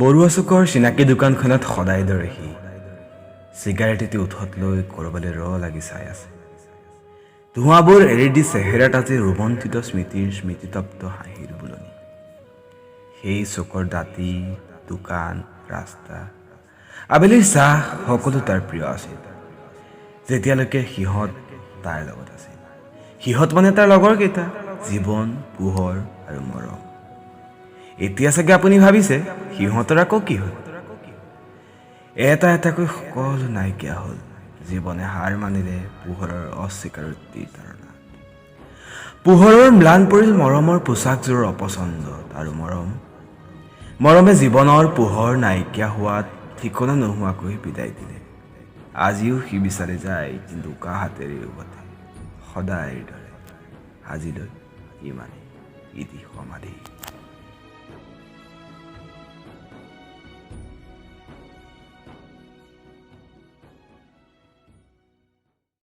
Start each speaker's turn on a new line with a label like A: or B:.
A: বৰুৱা চুকৰ চিনাকি দোকানখনত সদায় দৰে সি চিগাৰেটটি উঠত লৈ কৰবালে লাগি চাই আছে। ধোঁৱাবোৰ এৰি দি চেহেৰাত আজি ৰোমন্থিত স্মৃতিৰ স্মৃতিতপ্ত হাঁহিৰ বুলনি। সেই চুকৰ দাঁতি, দোকান, ৰাস্তা, আবেলিৰ চাহ সকলো তাৰ প্ৰিয় আছিল, যেতিয়ালৈকে সিহঁত তাৰ লগত আছিল। সিহঁত মানে তাৰ লগৰ কেইটা, জীৱন, পোহৰ আৰু মৰম। এতিয়া চাগে আপুনি ভাবিছে সিহঁতৰ আকৌ কি হ'ল? এটা এটাকৈ সকলো নাইকিয়া হ'ল। জীৱনে হাৰ মানিলে পোহৰৰ অস্বীকাৰোক্তিৰ তাৰণাত। পোহৰৰ ম্লান পৰিল মৰমৰ পোচাকযোৰৰ অপচন্দত, আৰু মৰমে জীৱনৰ পোহৰ নাইকিয়া হোৱাত ঠিকনা নোহোৱাকৈ বিদায় দিলে। আজিও সি বিচাৰি যায়, কিন্তু উকা হাতেৰে উভতে, সদায়ৰ দৰে। আজিলৈ ইমানেই, ইতি সমাধি।